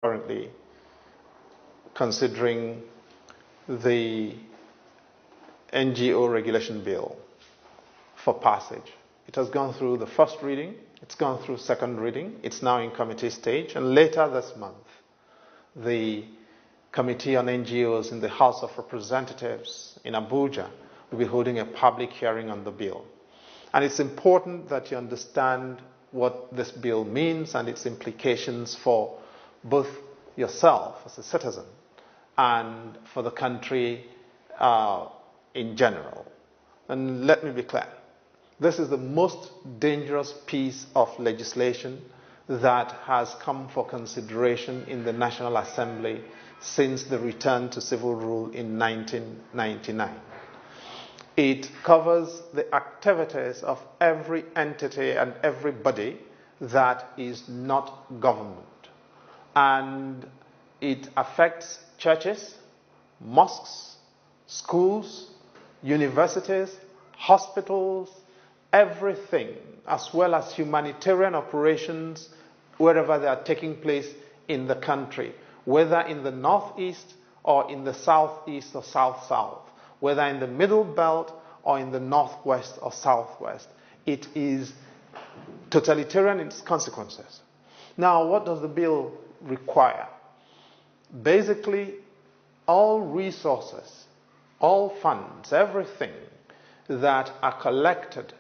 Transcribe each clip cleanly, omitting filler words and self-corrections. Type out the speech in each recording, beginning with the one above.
currently considering the NGO regulation bill for passage. It has gone through the first reading, it's gone through second reading, it's now in committee stage, and later this month, the Committee on NGOs in the House of Representatives in Abuja will be holding a public hearing on the bill. And it's important that you understand what this bill means and its implications for both yourself as a citizen and for the country in general. And let me be clear. This is the most dangerous piece of legislation that has come for consideration in the National Assembly since the return to civil rule in 1999. It covers the activities of every entity and everybody that is not government. And it affects churches, mosques, schools, universities, hospitals, everything, as well as humanitarian operations wherever they are taking place in the country, whether in the northeast or in the southeast or south-south, whether in the middle belt or in the northwest or southwest. It is totalitarian in its consequences. Now, what does the bill require? Basically, all resources, all funds, everything that are collected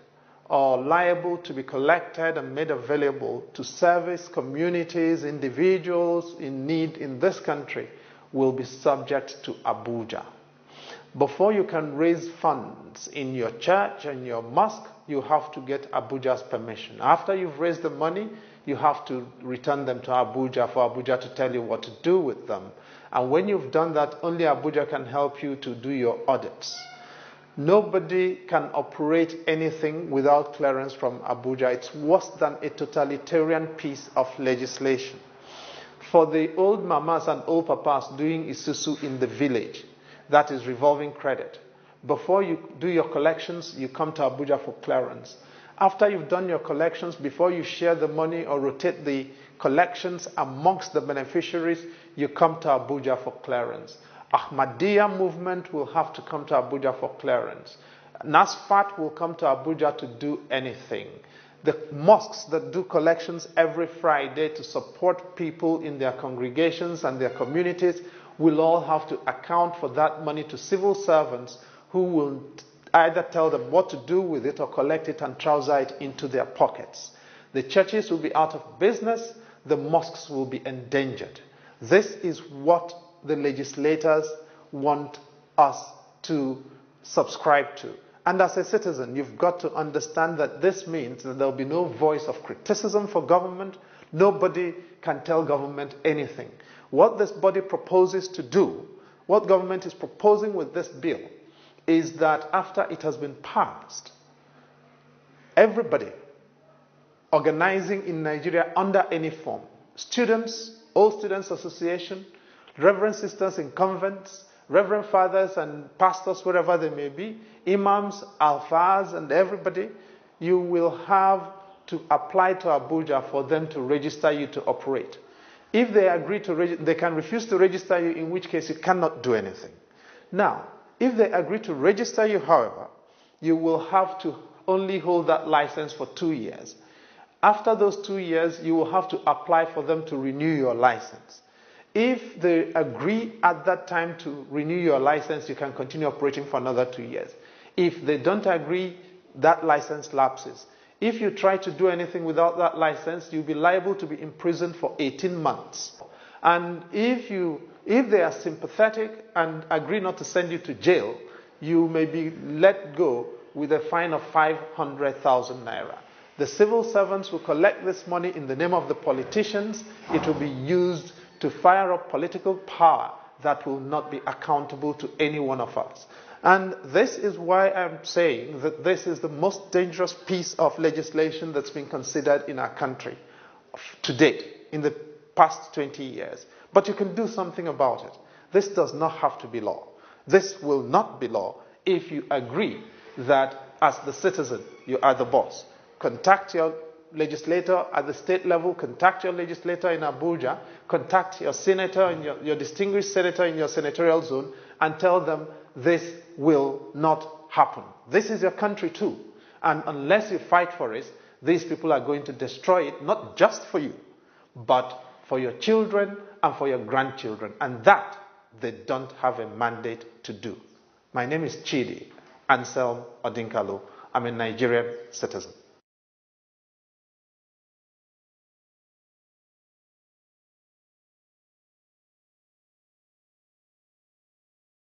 or liable to be collected and made available to service communities, individuals in need in this country will be subject to Abuja. Before you can raise funds in your church and your mosque, you have to get Abuja's permission. After you've raised the money, you have to return them to Abuja for Abuja to tell you what to do with them. And when you've done that, only Abuja can help you to do your audits. Nobody can operate anything without clearance from Abuja. It's worse than a totalitarian piece of legislation. For the old mamas and old papas doing isusu in the village, that is revolving credit. Before you do your collections, you come to Abuja for clearance. After you've done your collections, before you share the money or rotate the collections amongst the beneficiaries, you come to Abuja for clearance. Ahmadiyya movement will have to come to Abuja for clearance. NASFAT will come to Abuja to do anything. The mosques that do collections every Friday to support people in their congregations and their communities will all have to account for that money to civil servants who will either tell them what to do with it or collect it and trouser it into their pockets. The churches will be out of business. The mosques will be endangered. This is what the legislators want us to subscribe to. And as a citizen, you've got to understand that this means that there will be no voice of criticism for government. Nobody can tell government anything. What this body proposes to do, what government is proposing with this bill, is that after it has been passed, everybody organizing in Nigeria under any form, students, All Students Association, Reverend sisters in convents, Reverend fathers and pastors, wherever they may be, imams, alfas, and everybody, you will have to apply to Abuja for them to register you to operate. If they agree to register, they can refuse to register you, in which case you cannot do anything. Now, if they agree to register you, however, you will have to only hold that license for 2 years. After those 2 years, you will have to apply for them to renew your license. If they agree at that time to renew your license, you can continue operating for another 2 years. If they don't agree, that license lapses. If you try to do anything without that license, you'll be liable to be imprisoned for 18 months. And if they are sympathetic and agree not to send you to jail, you may be let go with a fine of 500,000 naira. The civil servants will collect this money in the name of the politicians. It will be used to fire up political power that will not be accountable to any one of us. And this is why I'm saying that this is the most dangerous piece of legislation that's been considered in our country to date, in the past 20 years. But you can do something about it. This does not have to be law. This will not be law if you agree that as the citizen, you are the boss. Contact your legislator at the state level, contact your legislator in Abuja, contact your senator and your distinguished senator in your senatorial zone and tell them this will not happen. This is your country too. And unless you fight for it, these people are going to destroy it, not just for you, but for your children and for your grandchildren. And that they don't have a mandate to do. My name is Chidi Anselm Odinkalo. I'm a Nigerian citizen.